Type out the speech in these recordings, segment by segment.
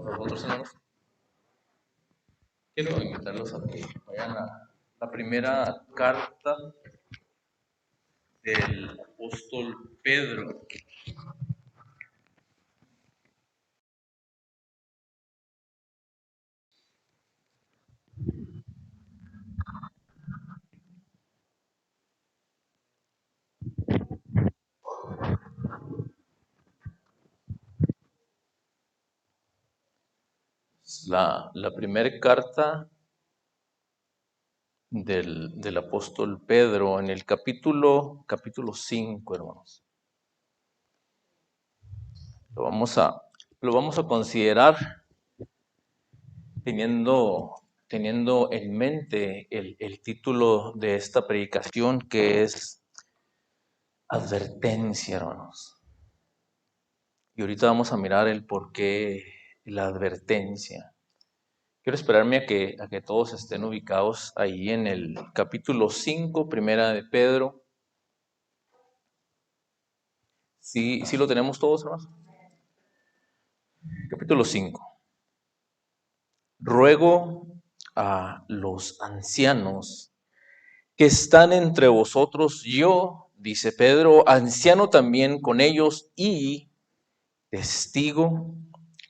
Vosotros, hermanos, quiero invitarlos a que vayan a la primera carta del apóstol Pedro. La primera carta del apóstol Pedro en el capítulo 5, hermanos. Lo vamos a considerar teniendo en mente el título de esta predicación, que es advertencia, hermanos. Y ahorita vamos a mirar el porqué, la advertencia. Quiero esperarme a que todos estén ubicados ahí en el capítulo 5, primera de Pedro. ¿Sí lo tenemos todos, hermanos? Capítulo 5. Ruego a los ancianos que están entre vosotros, yo, dice Pedro, anciano también con ellos y testigo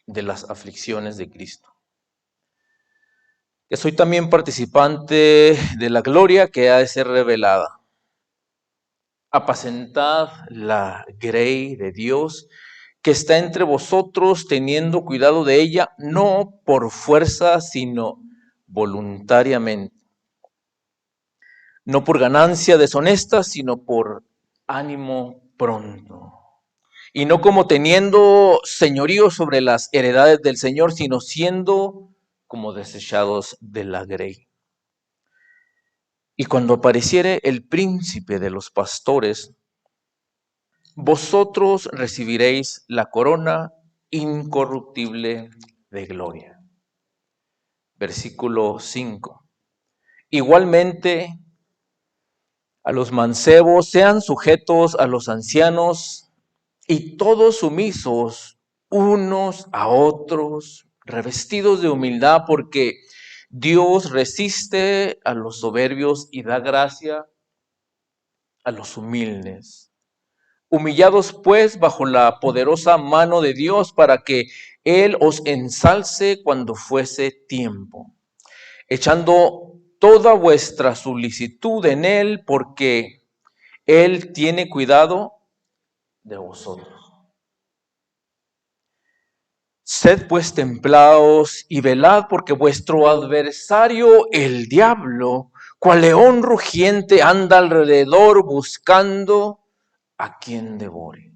de las aflicciones de Cristo, que soy también participante de la gloria que ha de ser revelada. Apacentad la grey de Dios que está entre vosotros, teniendo cuidado de ella, no por fuerza, sino voluntariamente. No por ganancia deshonesta, sino por ánimo pronto. Y no como teniendo señorío sobre las heredades del Señor, sino siendo como desechados de la grey. Y cuando apareciere el príncipe de los pastores, vosotros recibiréis la corona incorruptible de gloria. Versículo 5. Igualmente, a los mancebos sean sujetos a los ancianos y todos sumisos unos a otros, revestidos de humildad, porque Dios resiste a los soberbios y da gracia a los humildes. Humillados pues bajo la poderosa mano de Dios, para que Él os ensalce cuando fuese tiempo, echando toda vuestra solicitud en Él, porque Él tiene cuidado de vosotros. Sed pues templados y velad, porque vuestro adversario, el diablo, cual león rugiente, anda alrededor buscando a quien devore.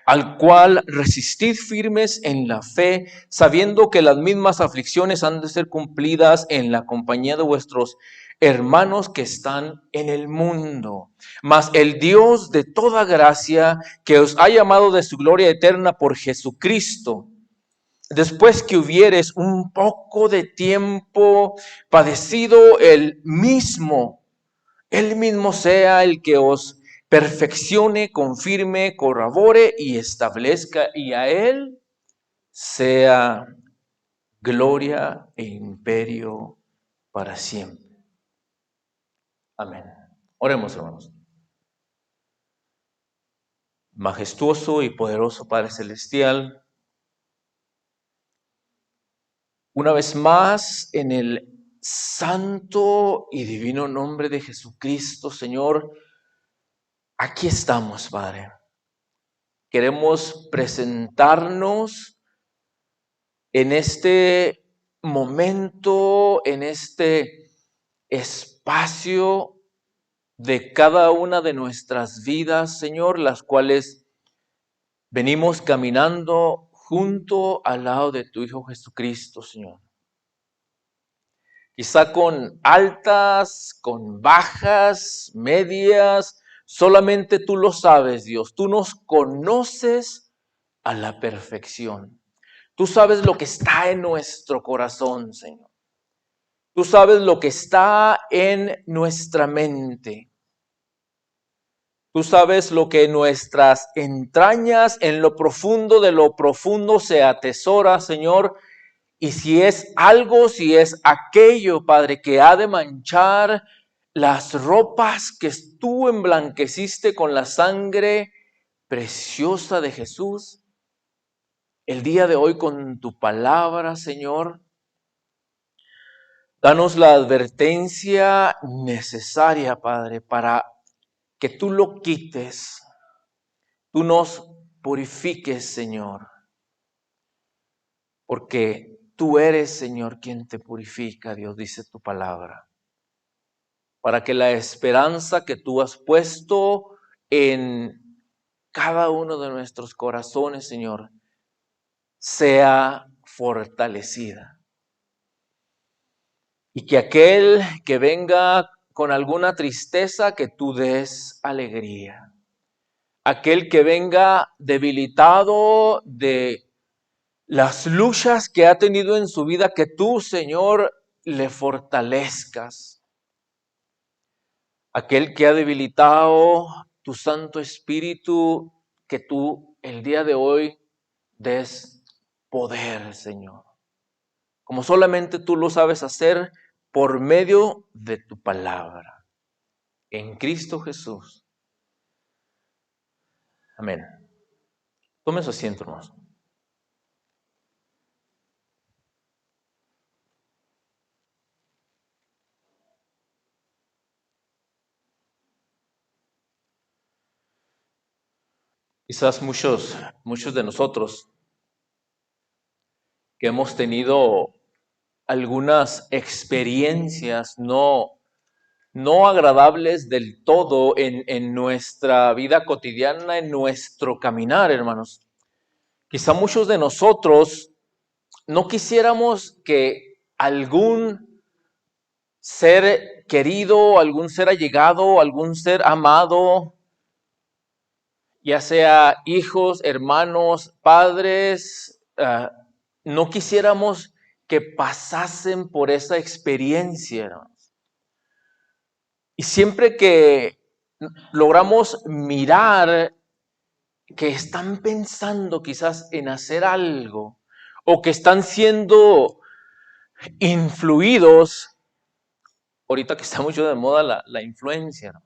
Al cual resistid firmes en la fe, sabiendo que las mismas aflicciones han de ser cumplidas en la compañía de vuestros hermanos que están en el mundo. Mas el Dios de toda gracia, que os ha llamado de su gloria eterna por Jesucristo, después que hubieres un poco de tiempo padecido, Él mismo sea el que os perfeccione, confirme, corrobore y establezca, y a Él sea gloria e imperio para siempre. Amén. Oremos, hermanos. Majestuoso y poderoso Padre Celestial, una vez más en el santo y divino nombre de Jesucristo, Señor, aquí estamos, Padre. Queremos presentarnos en este momento, en este espacio de cada una de nuestras vidas, Señor, las cuales venimos caminando junto al lado de tu Hijo Jesucristo, Señor. Quizá con altas, con bajas, medias, solamente tú lo sabes, Dios. Tú nos conoces a la perfección. Tú sabes lo que está en nuestro corazón, Señor. Tú sabes lo que está en nuestra mente. Tú sabes lo que en nuestras entrañas, en lo profundo de lo profundo se atesora, Señor. Y si es algo, si es aquello, Padre, que ha de manchar las ropas que tú emblanqueciste con la sangre preciosa de Jesús, el día de hoy con tu palabra, Señor, danos la advertencia necesaria, Padre, para que tú lo quites, tú nos purifiques, Señor, porque tú eres, Señor, quien te purifica, Dios, dice tu palabra, para que la esperanza que tú has puesto en cada uno de nuestros corazones, Señor, sea fortalecida. Y que aquel que venga con alguna tristeza, que tú des alegría. Aquel que venga debilitado de las luchas que ha tenido en su vida, que tú, Señor, le fortalezcas. Aquel que ha debilitado tu Santo Espíritu, que tú el día de hoy des poder, Señor. Como solamente tú lo sabes hacer por medio de tu palabra. En Cristo Jesús. Amén. Tome su asiento, hermanos. Quizás muchos de nosotros que hemos tenido algunas experiencias no agradables del todo en nuestra vida cotidiana, en nuestro caminar, hermanos. Quizá muchos de nosotros no quisiéramos que algún ser querido, algún ser allegado, algún ser amado, ya sea hijos, hermanos, padres, no quisiéramos que pasasen por esa experiencia, ¿no? Y siempre que logramos mirar que están pensando quizás en hacer algo o que están siendo influidos, ahorita que está mucho de moda la influencia, ¿no?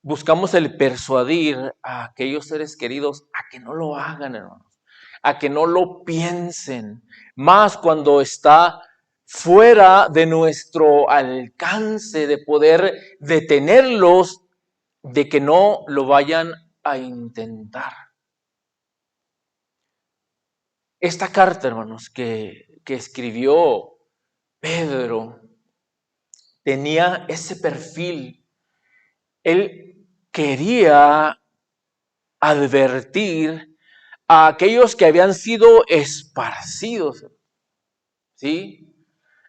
Buscamos el persuadir a aquellos seres queridos a que no lo hagan, hermanos, a que no lo piensen, más cuando está fuera de nuestro alcance de poder detenerlos de que no lo vayan a intentar. Esta carta, hermanos, que escribió Pedro, tenía ese perfil. Él quería advertir a aquellos que habían sido esparcidos, ¿sí?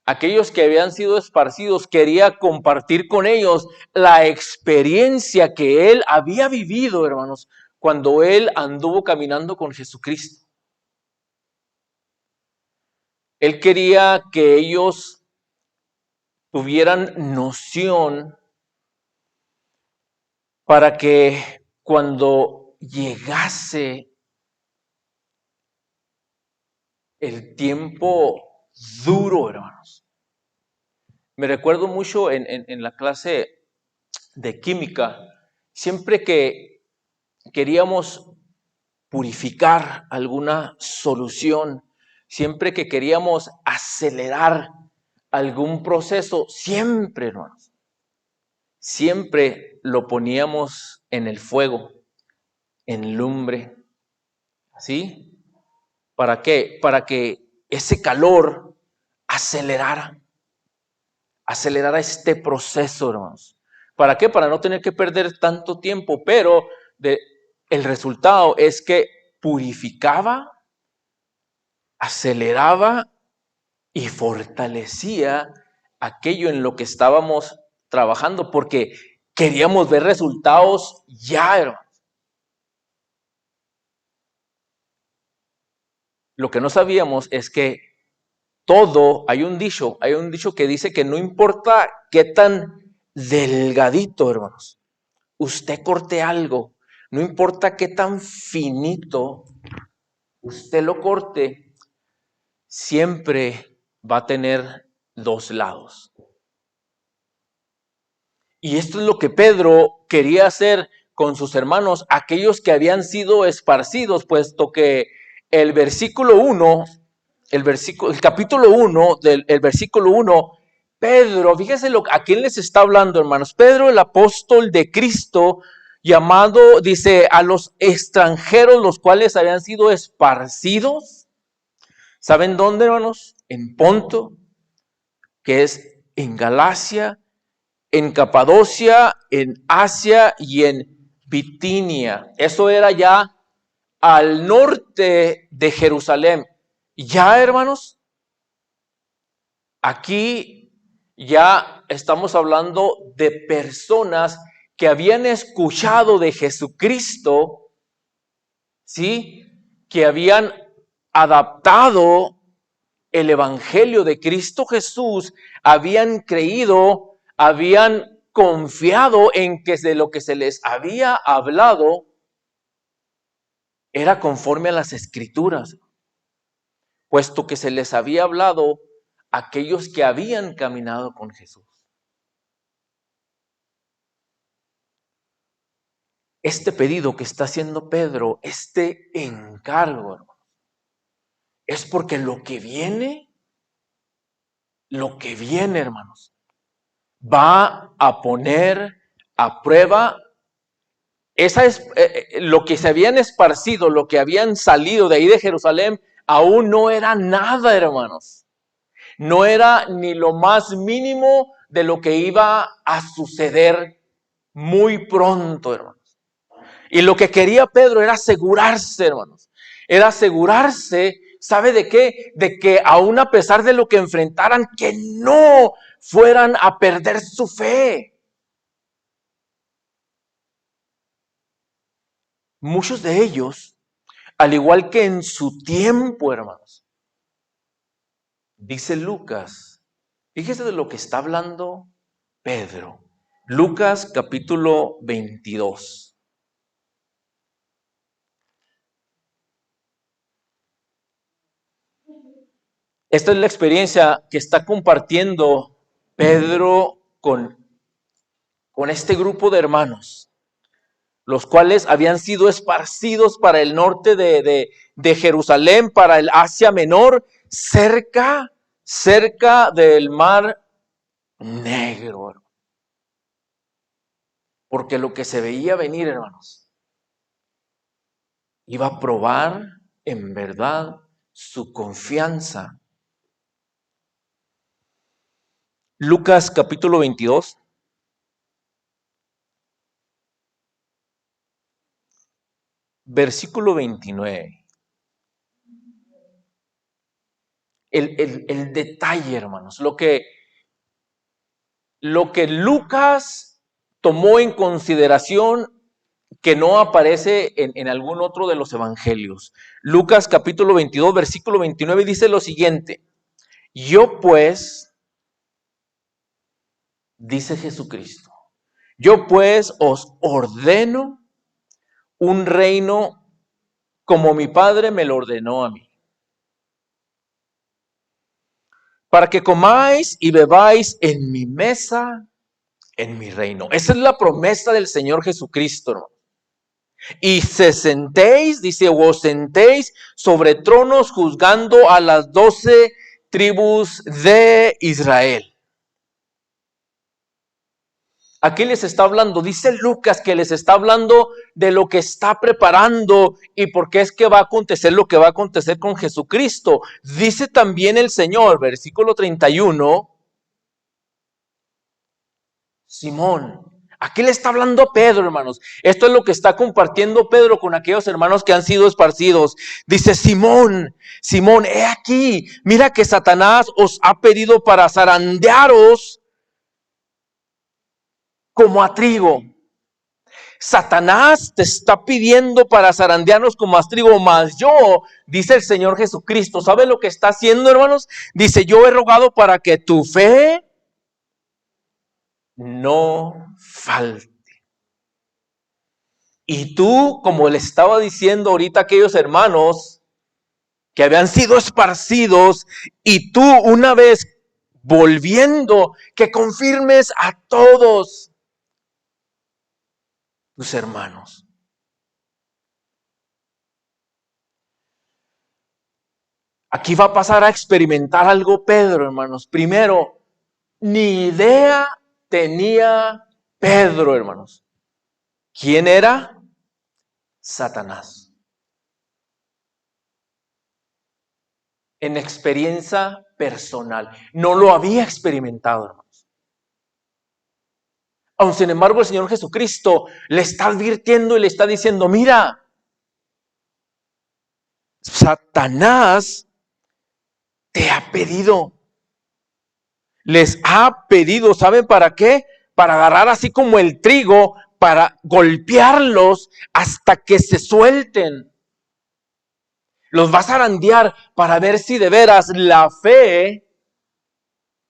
Aquellos que habían sido esparcidos, quería compartir con ellos la experiencia que él había vivido, hermanos, cuando él anduvo caminando con Jesucristo. Él quería que ellos tuvieran noción para que cuando llegase el tiempo duro, hermanos. Me recuerdo mucho en la clase de química, siempre que queríamos purificar alguna solución, siempre que queríamos acelerar algún proceso, siempre, hermanos, siempre lo poníamos en el fuego, en lumbre, ¿sí? ¿Para qué? Para que ese calor acelerara este proceso, hermanos. ¿Para qué? Para no tener que perder tanto tiempo, pero el resultado es que purificaba, aceleraba y fortalecía aquello en lo que estábamos trabajando, porque queríamos ver resultados ya, hermanos. Lo que no sabíamos es que hay un dicho que dice que no importa qué tan delgadito, hermanos, usted corte algo, no importa qué tan finito usted lo corte, siempre va a tener dos lados. Y esto es lo que Pedro quería hacer con sus hermanos, aquellos que habían sido esparcidos, puesto que el versículo 1, el capítulo 1 el versículo 1, Pedro, fíjense a quién les está hablando, hermanos. Pedro, el apóstol de Cristo, llamado, dice, a los extranjeros, los cuales habían sido esparcidos. ¿Saben dónde, hermanos? En Ponto, que es en Galacia, en Capadocia, en Asia y en Bitinia. Eso era ya al norte de Jerusalén. Ya, hermanos, aquí ya estamos hablando de personas que habían escuchado de Jesucristo, ¿sí? Que habían adaptado el evangelio de Cristo Jesús, habían creído, habían confiado en que de lo que se les había hablado era conforme a las escrituras, puesto que se les había hablado a aquellos que habían caminado con Jesús. Este pedido que está haciendo Pedro, este encargo, hermano, es porque lo que viene, hermanos, va a poner a prueba esa es lo que se habían esparcido, lo que habían salido de ahí de Jerusalén, aún no era nada, hermanos. No era ni lo más mínimo de lo que iba a suceder muy pronto, hermanos. Y lo que quería Pedro era asegurarse, hermanos. Era asegurarse, ¿sabe de qué? De que aún a pesar de lo que enfrentaran, que no fueran a perder su fe. Muchos de ellos, al igual que en su tiempo, hermanos, dice Lucas, fíjese de lo que está hablando Pedro. Lucas capítulo 22. Esta es la experiencia que está compartiendo Pedro con este grupo de hermanos, los cuales habían sido esparcidos para el norte de Jerusalén, para el Asia Menor, cerca del mar Negro. Porque lo que se veía venir, hermanos, iba a probar en verdad su confianza. Lucas capítulo 22. Versículo 29. El detalle, hermanos, lo que Lucas tomó en consideración que no aparece en algún otro de los evangelios. Lucas capítulo 22, versículo 29 dice lo siguiente: yo pues, dice Jesucristo, yo pues os ordeno un reino como mi Padre me lo ordenó a mí, para que comáis y bebáis en mi mesa, en mi reino. Esa es la promesa del Señor Jesucristo, hermano. Y se sentéis, dice, vos sentéis sobre tronos juzgando a las 12 tribus de Israel. Aquí les está hablando, dice Lucas que les está hablando de lo que está preparando y por qué es que va a acontecer lo que va a acontecer con Jesucristo. Dice también el Señor, versículo 31, Simón. Aquí le está hablando Pedro, hermanos. Esto es lo que está compartiendo Pedro con aquellos hermanos que han sido esparcidos. Dice, Simón, Simón, he aquí, mira que Satanás os ha pedido para zarandearos como a trigo. Satanás te está pidiendo para zarandearnos como a trigo, mas yo, dice el Señor Jesucristo, ¿sabe lo que está haciendo, hermanos? Dice, yo he rogado para que tu fe no falte. Y tú, como le estaba diciendo ahorita a aquellos hermanos que habían sido esparcidos, y tú una vez volviendo, que confirmes a todos tus hermanos. Aquí va a pasar a experimentar algo Pedro, hermanos. Primero, ni idea tenía Pedro, hermanos. ¿Quién era? Satanás. En experiencia personal. No lo había experimentado, hermanos. Aun sin embargo, el Señor Jesucristo le está advirtiendo y le está diciendo, mira, Satanás te ha pedido. Les ha pedido, ¿saben para qué? Para agarrar así como el trigo, para golpearlos hasta que se suelten. Los va a zarandear para ver si de veras la fe,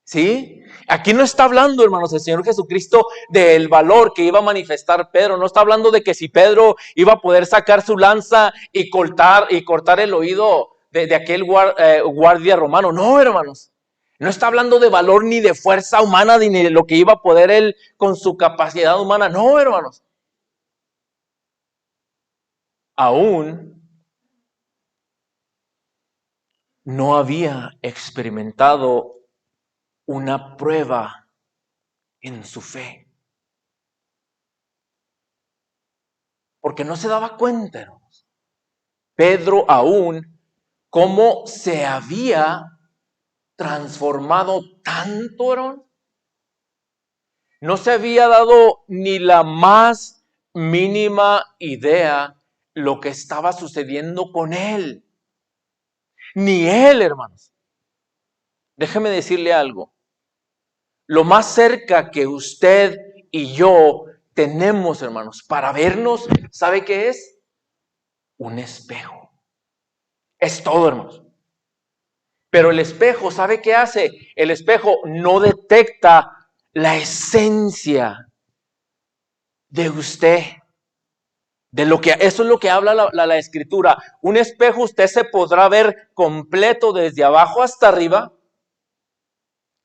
¿sí? Aquí no está hablando, hermanos, el Señor Jesucristo del valor que iba a manifestar Pedro. No está hablando de que si Pedro iba a poder sacar su lanza y cortar el oído de aquel guardia romano. No, hermanos. No está hablando de valor ni de fuerza humana ni de lo que iba a poder él con su capacidad humana. No, hermanos. Aún no había experimentado una prueba en su fe. Porque no se daba cuenta, hermanos. Pedro aún cómo se había transformado tanto, hermano. No se había dado ni la más mínima idea lo que estaba sucediendo con él. Ni él, hermanos. Déjeme decirle algo. Lo más cerca que usted y yo tenemos, hermanos, para vernos, ¿sabe qué es? Un espejo. Es todo, hermanos. Pero el espejo, ¿sabe qué hace? El espejo no detecta la esencia de usted. Eso es lo que habla la escritura. Un espejo usted se podrá ver completo desde abajo hasta arriba,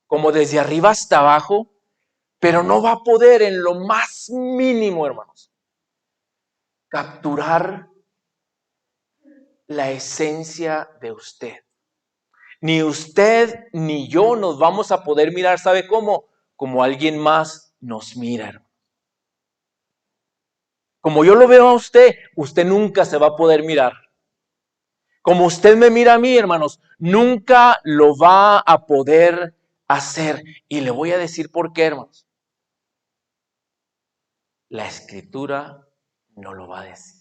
como desde arriba hasta abajo, pero no va a poder en lo más mínimo, hermanos, capturar la esencia de usted. Ni usted ni yo nos vamos a poder mirar, ¿sabe cómo? Como alguien más nos mira, hermano. Como yo lo veo a usted, usted nunca se va a poder mirar. Como usted me mira a mí, hermanos, nunca lo va a poder hacer. Y le voy a decir por qué, hermanos. La escritura no lo va a decir.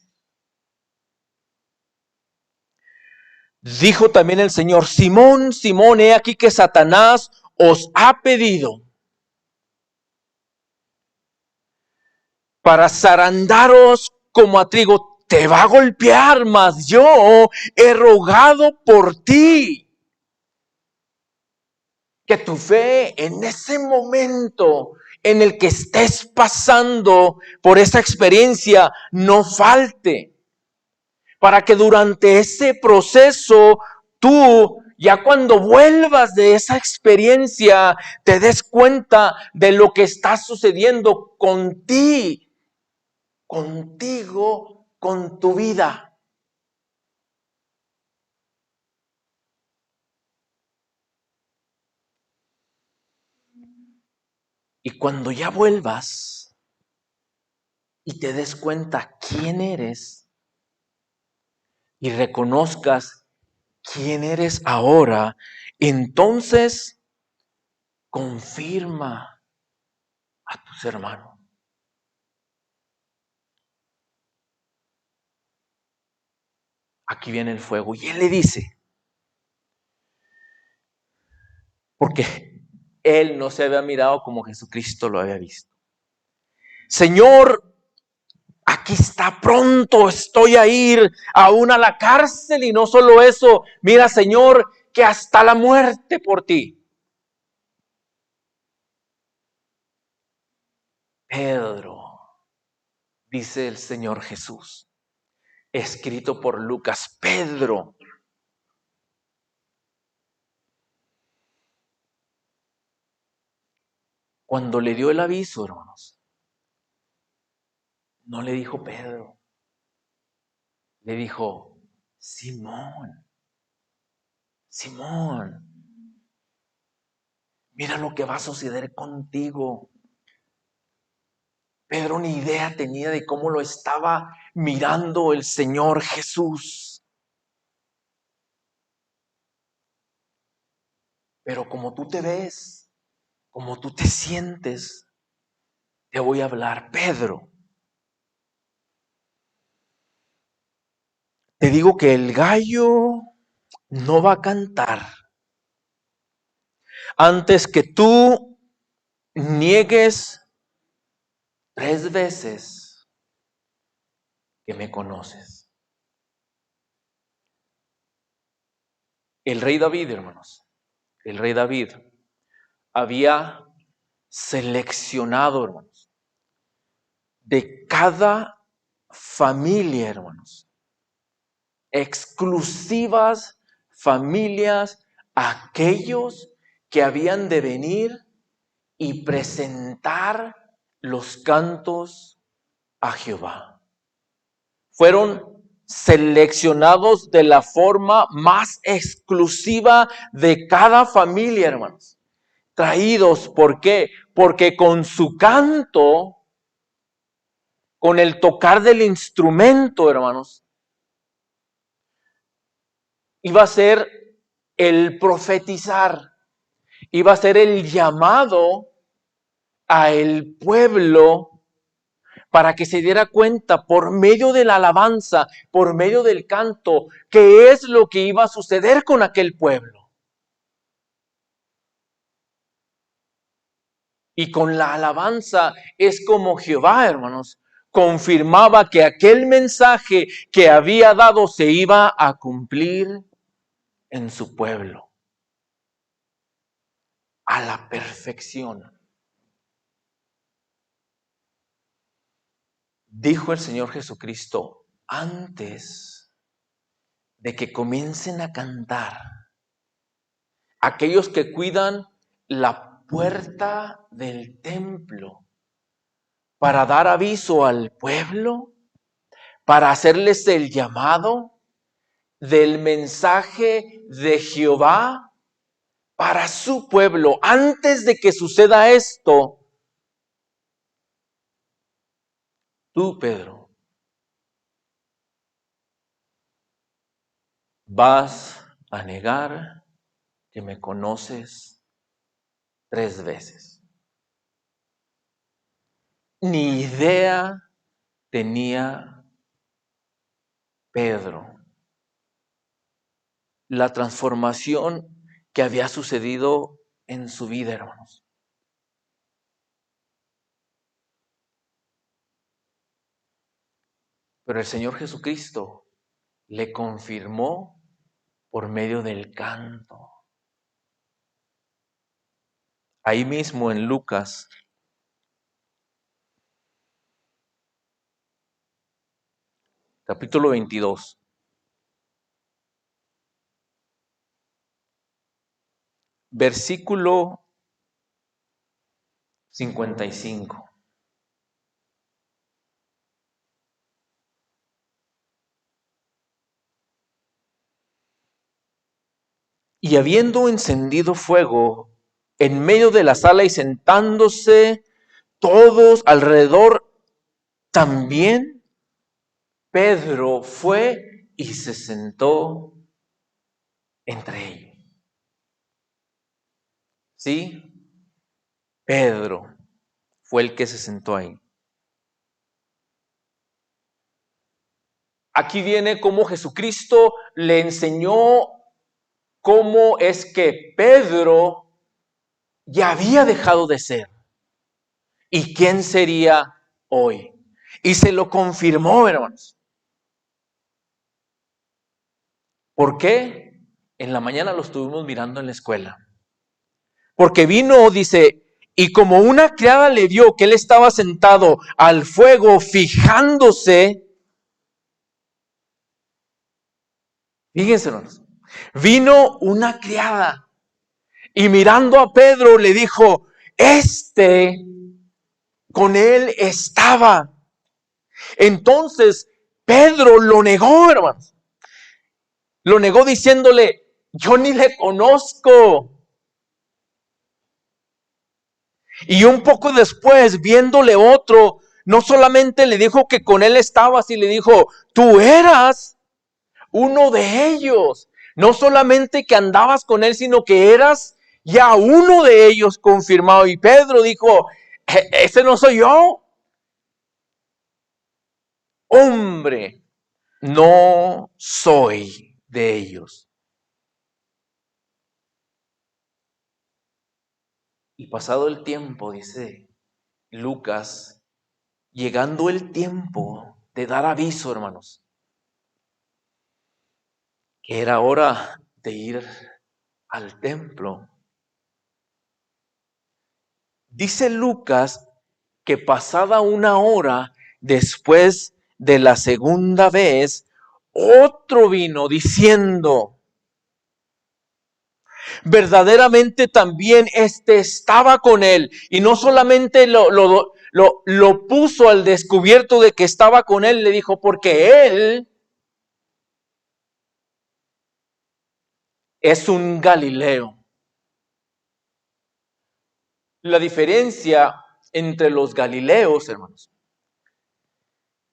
Dijo también el Señor, Simón, Simón, he aquí que Satanás os ha pedido para zarandaros como a trigo. Te va a golpear, mas yo he rogado por ti. Que tu fe en ese momento en el que estés pasando por esa experiencia no falte. Para que durante ese proceso tú, ya cuando vuelvas de esa experiencia, te des cuenta de lo que está sucediendo contigo, con tu vida. Y cuando ya vuelvas y te des cuenta quién eres y reconozcas quién eres ahora, entonces confirma a tus hermanos. Aquí viene el fuego. Y él le dice, porque él no se había mirado como Jesucristo lo había visto. Señor, aquí está, pronto estoy a ir aún a la cárcel, y no solo eso, mira, Señor, que hasta la muerte por ti. Pedro dice el Señor Jesús, escrito por Lucas, Pedro. Cuando le dio el aviso, hermanos, no le dijo Pedro, le dijo, Simón, Simón, mira lo que va a suceder contigo. Pedro ni idea tenía de cómo lo estaba mirando el Señor Jesús. Pero como tú te ves, como tú te sientes, te voy a hablar, Pedro. Te digo que el gallo no va a cantar antes que tú niegues 3 veces que me conoces. El rey David, hermanos, el rey David había seleccionado, hermanos, de cada familia, hermanos, exclusivas familias, aquellos que habían de venir y presentar los cantos a Jehová. Fueron seleccionados de la forma más exclusiva de cada familia, hermanos. Traídos, ¿por qué? Porque con su canto, con el tocar del instrumento, hermanos, iba a ser el profetizar, iba a ser el llamado a el pueblo para que se diera cuenta por medio de la alabanza, por medio del canto, qué es lo que iba a suceder con aquel pueblo. Y con la alabanza es como Jehová, hermanos, confirmaba que aquel mensaje que había dado se iba a cumplir en su pueblo, a la perfección. Dijo el Señor Jesucristo, antes de que comiencen a cantar, aquellos que cuidan la puerta del templo para dar aviso al pueblo, para hacerles el llamado del mensaje de Jehová para su pueblo. Antes de que suceda esto, tú, Pedro, vas a negar que me conoces 3 veces. Ni idea tenía Pedro la transformación que había sucedido en su vida, hermanos. Pero el Señor Jesucristo le confirmó por medio del canto. Ahí mismo en Lucas, capítulo 22, versículo 55. Y habiendo encendido fuego en medio de la sala y sentándose todos alrededor, también Pedro fue y se sentó entre ellos. ¿Sí? Pedro fue el que se sentó ahí. Aquí viene cómo Jesucristo le enseñó cómo es que Pedro ya había dejado de ser. ¿Y quién sería hoy? Y se lo confirmó, hermanos. ¿Por qué? En la mañana lo estuvimos mirando en la escuela. Porque vino, dice, Y como una criada le vio que él estaba sentado al fuego fijándose, fíjense, hermanos, vino una criada y mirando a Pedro le dijo, con él estaba. Entonces Pedro lo negó, hermanos. Lo negó diciéndole, yo ni le conozco. Y un poco después, viéndole otro, no solamente le dijo que con él estaba, sino le dijo, tú eras uno de ellos. No solamente que andabas con él, sino que eras ya uno de ellos confirmado. Y Pedro dijo, ese no soy yo. Hombre, no soy de ellos. Y pasado el tiempo, dice Lucas, llegando el tiempo de dar aviso, hermanos, que era hora de ir al templo. Dice Lucas que pasada una hora después de la segunda vez, otro vino diciendo, verdaderamente también estaba con él. Y no solamente lo puso al descubierto de que estaba con él, le dijo, porque él es un Galileo. La diferencia entre los Galileos, hermanos,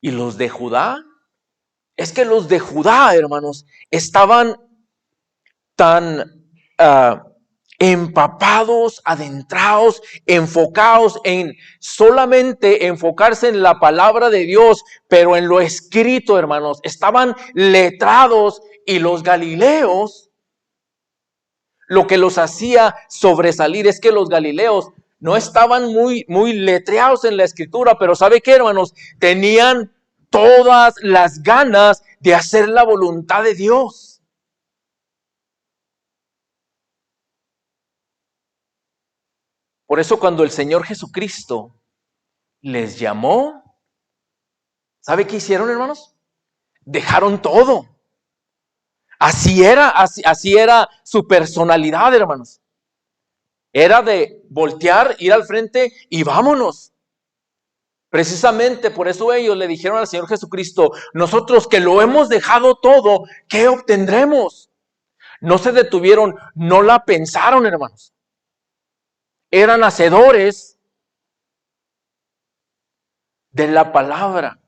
y los de Judá, es que los de Judá, hermanos, estaban tan empapados, adentrados, enfocados en solamente enfocarse en la palabra de Dios, pero en lo escrito, hermanos, estaban letrados. Y los galileos, lo que los hacía sobresalir es que los galileos no estaban muy letreados en la escritura, pero ¿sabe qué, hermanos? Tenían todas las ganas de hacer la voluntad de Dios. Por eso cuando el Señor Jesucristo les llamó, ¿sabe qué hicieron, hermanos? Dejaron todo. Así era su personalidad, hermanos. Era de voltear, ir al frente y vámonos. Precisamente por eso ellos le dijeron al Señor Jesucristo, nosotros que lo hemos dejado todo, ¿qué obtendremos? No se detuvieron, no la pensaron, hermanos. Eran hacedores de la palabra.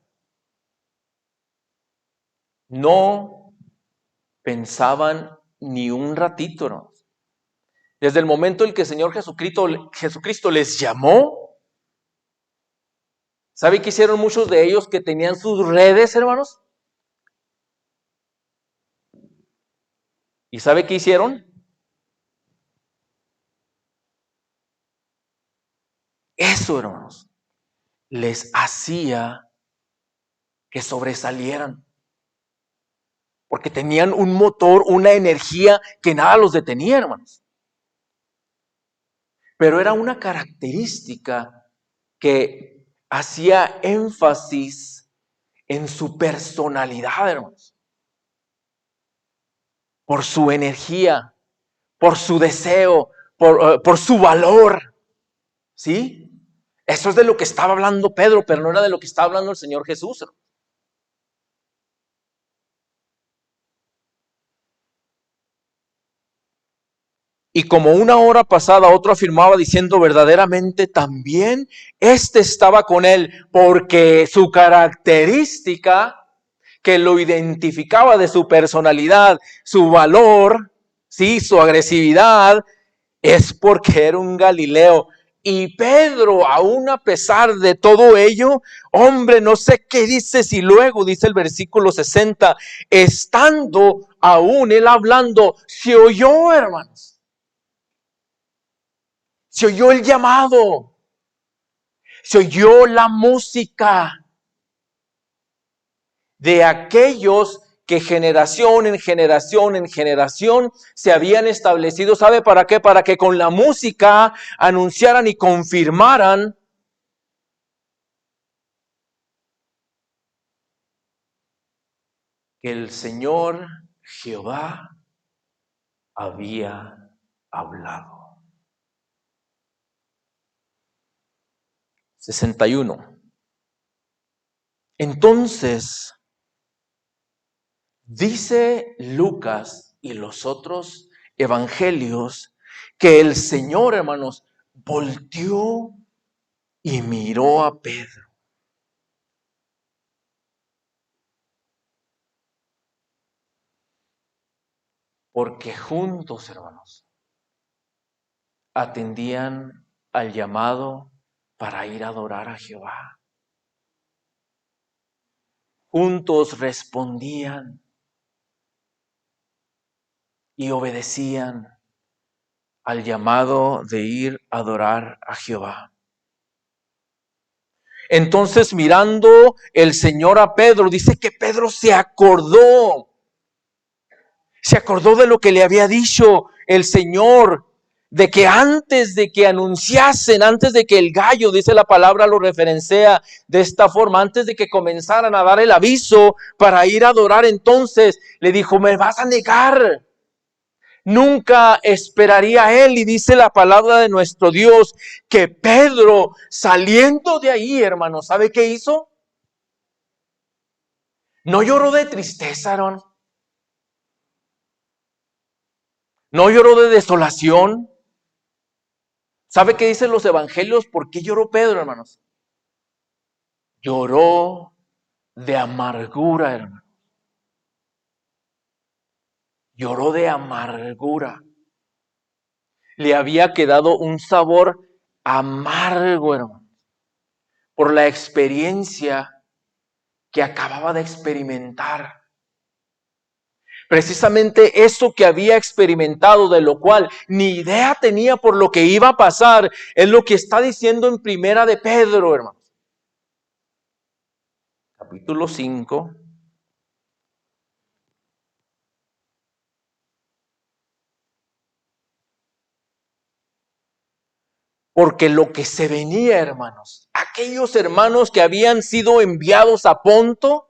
No pensaban ni un ratito, hermanos. Desde el momento en que el Señor Jesucristo les llamó, ¿sabe qué hicieron muchos de ellos que tenían sus redes, hermanos? ¿Y sabe qué hicieron? Eso, hermanos, les hacía que sobresalieran. Porque tenían un motor, una energía que nada los detenía, hermanos. Pero era una característica que hacía énfasis en su personalidad, hermanos. Por su energía, por su deseo, por su valor. ¿Sí? Eso es de lo que estaba hablando Pedro, pero no era de lo que estaba hablando el Señor Jesús. Y como una hora pasada, otro afirmaba diciendo, verdaderamente también estaba con él, porque su característica que lo identificaba de su personalidad, su valor, sí, su agresividad, es porque era un Galileo. Y Pedro, aún a pesar de todo ello, hombre, no sé qué dice, si luego dice el versículo 60, estando aún él hablando, se oyó, hermanos. Se oyó el llamado, se oyó la música de aquellos que generación en generación en generación se habían establecido. ¿Sabe para qué? Para que con la música anunciaran y confirmaran que el Señor Jehová había hablado. 61. Entonces, dice Lucas y los otros evangelios que el Señor, hermanos, volteó y miró a Pedro. Porque juntos, hermanos, atendían al llamado para ir a adorar a Jehová. Juntos respondían y obedecían al llamado de ir a adorar a Jehová. Entonces, mirando el Señor a Pedro, dice que Pedro se acordó de lo que le había dicho el Señor, de que antes de que anunciasen, antes de que el gallo, dice la palabra, lo referencia de esta forma, antes de que comenzaran a dar el aviso para ir a adorar, entonces le dijo, me vas a negar. Nunca esperaría él, y dice la palabra de nuestro Dios, que Pedro, saliendo de ahí, hermano, ¿sabe qué hizo? No lloró de tristeza, Aarón. No lloró de desolación. ¿Sabe qué dicen los evangelios? ¿Por qué lloró Pedro, hermanos? Lloró de amargura, hermano. Lloró de amargura. Le había quedado un sabor amargo, hermano, por la experiencia que acababa de experimentar. Precisamente eso que había experimentado, de lo cual ni idea tenía por lo que iba a pasar, es lo que está diciendo en Primera de Pedro, hermanos. Capítulo 5. Porque lo que se venía, hermanos, aquellos hermanos que habían sido enviados a Ponto,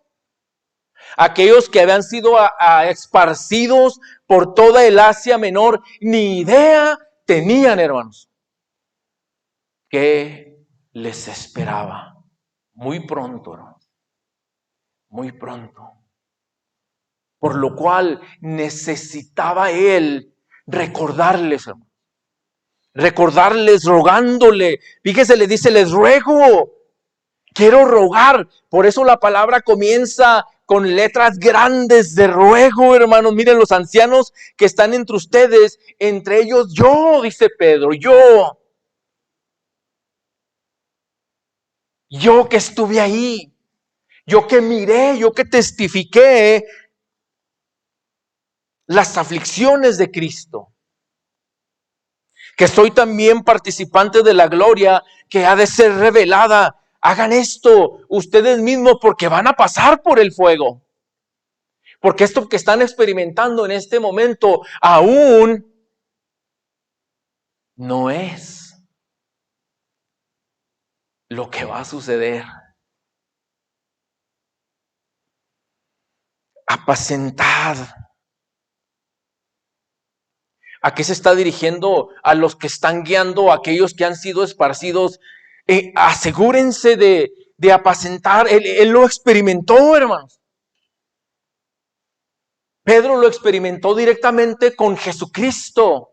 aquellos que habían sido esparcidos por toda el Asia Menor, ni idea tenían, hermanos, que les esperaba muy pronto, hermanos, muy pronto. Por lo cual necesitaba él recordarles, hermanos, recordarles, rogándole. Fíjese, le dice, les ruego, quiero rogar. Por eso la palabra comienza con letras grandes de ruego, hermanos. Miren, los ancianos que están entre ustedes, entre ellos yo, dice Pedro, yo que estuve ahí, yo que miré, yo que testifiqué las aflicciones de Cristo, que soy también participante de la gloria que ha de ser revelada. Hagan esto ustedes mismos, porque van a pasar por el fuego. Porque esto que están experimentando en este momento aún no es lo que va a suceder. Apacentad. ¿A qué se está dirigiendo? A los que están guiando, a aquellos que han sido esparcidos. Asegúrense de apacentar. Él lo experimentó, hermanos. Pedro lo experimentó directamente con Jesucristo,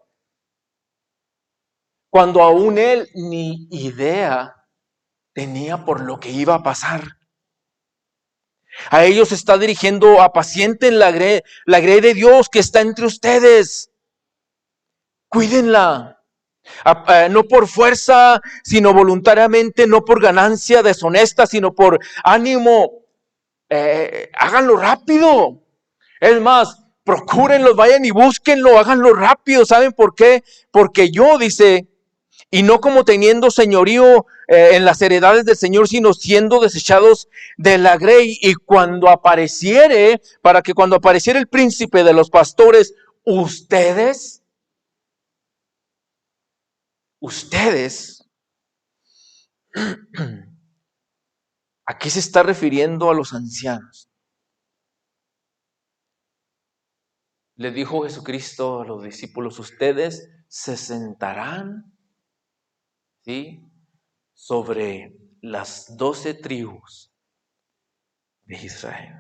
cuando aún él ni idea tenía por lo que iba a pasar. A ellos se está dirigiendo: apacienten la grey de Dios que está entre ustedes. Cuídenla. No por fuerza, sino voluntariamente, no por ganancia deshonesta, sino por ánimo. Háganlo rápido. Es más, procúrenlo, vayan y búsquenlo, háganlo rápido. ¿Saben por qué? Porque yo, dice, y no como teniendo señorío en las heredades del Señor, sino siendo desechados de la grey. Y cuando apareciere, para que cuando apareciere el príncipe de los pastores, ustedes, aquí se está refiriendo a los ancianos. Le dijo Jesucristo a los discípulos, ustedes se sentarán, ¿sí?, sobre las 12 tribus de Israel.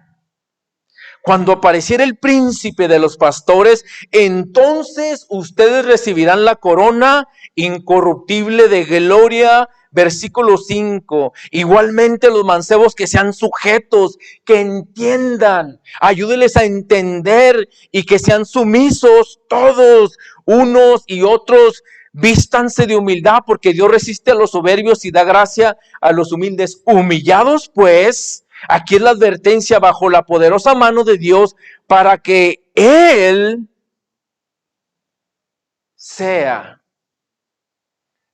Cuando apareciera el príncipe de los pastores, entonces ustedes recibirán la corona incorruptible de gloria. Versículo 5. Igualmente los mancebos que sean sujetos, que entiendan, ayúdenles a entender y que sean sumisos todos, unos y otros. Vístanse de humildad, porque Dios resiste a los soberbios y da gracia a los humildes. Humillados pues, aquí es la advertencia, bajo la poderosa mano de Dios, para que Él sea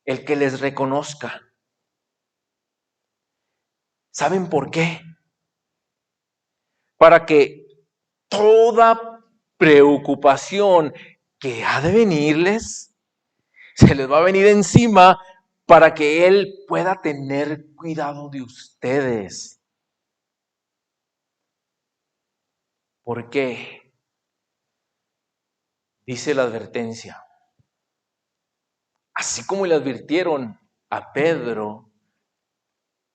el que les reconozca. ¿Saben por qué? Para que toda preocupación que ha de venirles, se les va a venir encima, para que Él pueda tener cuidado de ustedes. ¿Por qué? Dice la advertencia. Así como le advirtieron a Pedro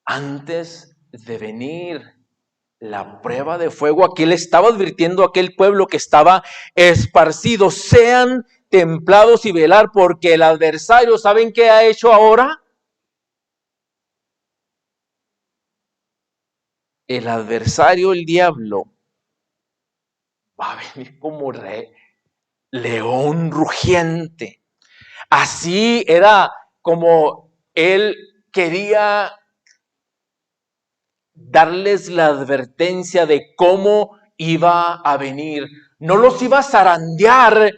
antes de venir la prueba de fuego, aquí le estaba advirtiendo a aquel pueblo que estaba esparcido: sean templados y velar, porque el adversario, ¿saben qué ha hecho ahora? El adversario, el diablo, va a venir como león rugiente. Así era como él quería darles la advertencia de cómo iba a venir. No los iba a zarandear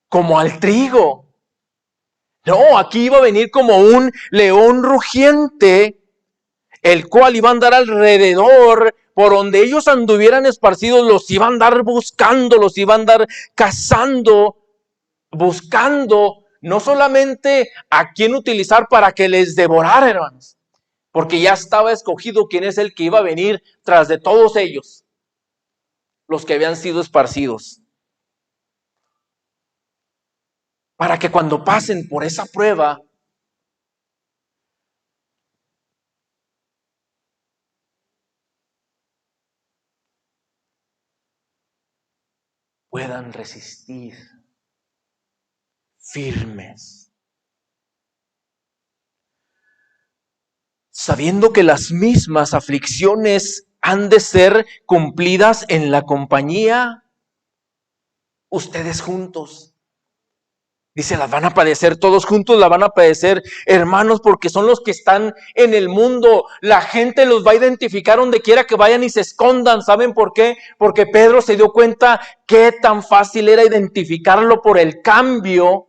como al trigo. No, aquí iba a venir como un león rugiente, el cual iba a andar alrededor. Por donde ellos anduvieran esparcidos, los iba a andar buscando, los iba a andar cazando, buscando no solamente a quién utilizar para que les devorara, hermanos, porque ya estaba escogido quién es el que iba a venir tras de todos ellos, los que habían sido esparcidos. Para que cuando pasen por esa prueba, puedan resistir firmes, sabiendo que las mismas aflicciones han de ser cumplidas en la compañía, ustedes juntos. Dice, las van a padecer todos juntos, la van a padecer, hermanos, porque son los que están en el mundo. La gente los va a identificar donde quiera que vayan y se escondan. ¿Saben por qué? Porque Pedro se dio cuenta qué tan fácil era identificarlo por el cambio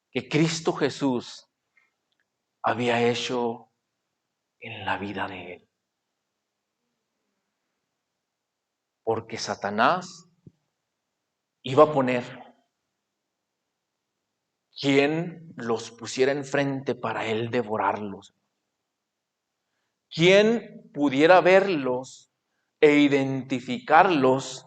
que Cristo Jesús había hecho en la vida de él. Porque Satanás iba a poner quien los pusiera enfrente para él devorarlos. Quien pudiera verlos e identificarlos.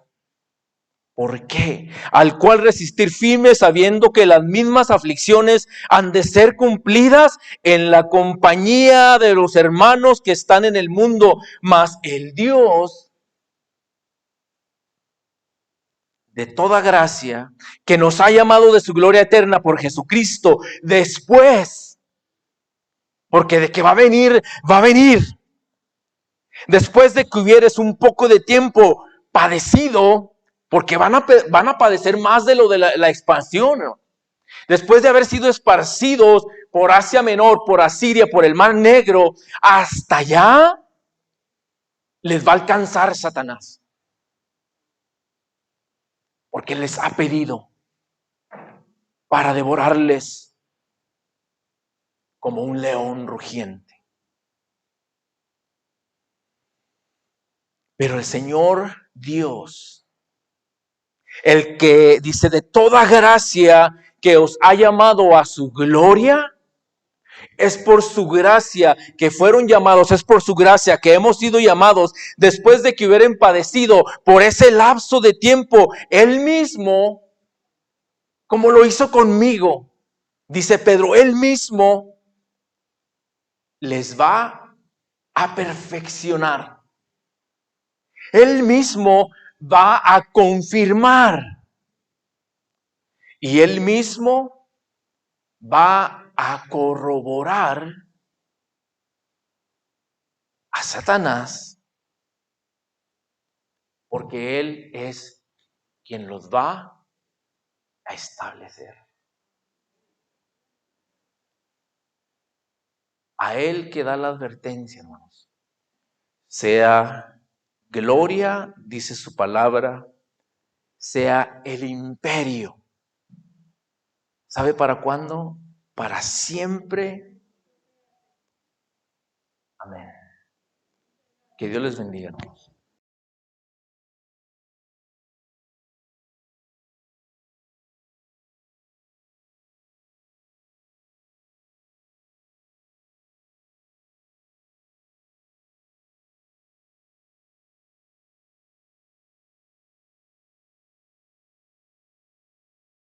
¿Por qué? Al cual resistir firme, sabiendo que las mismas aflicciones han de ser cumplidas en la compañía de los hermanos que están en el mundo. Mas el Dios de toda gracia, que nos ha llamado de su gloria eterna por Jesucristo, después, porque de que va a venir, va a venir. Después de que hubieres un poco de tiempo padecido, porque van a padecer más de lo de la expansión, ¿no? Después de haber sido esparcidos por Asia Menor, por Asiria, por el Mar Negro, hasta allá les va a alcanzar Satanás. Porque les ha pedido. para devorarles como un león rugiente. Pero el Señor Dios, el que dice de toda gracia que os ha llamado a su gloria, es por su gracia que fueron llamados, es por su gracia que hemos sido llamados después de que hubieran padecido por ese lapso de tiempo. Él mismo, como lo hizo conmigo, dice Pedro, Él mismo les va a perfeccionar. Él mismo va a confirmar. Y Él mismo va a corroborar a Satanás, porque Él es quien los va a establecer. A Él que da la advertencia, hermanos. Sea gloria, dice su palabra, sea el imperio. ¿Sabe para cuándo? Para siempre. Amén. Que Dios les bendiga, hermanos.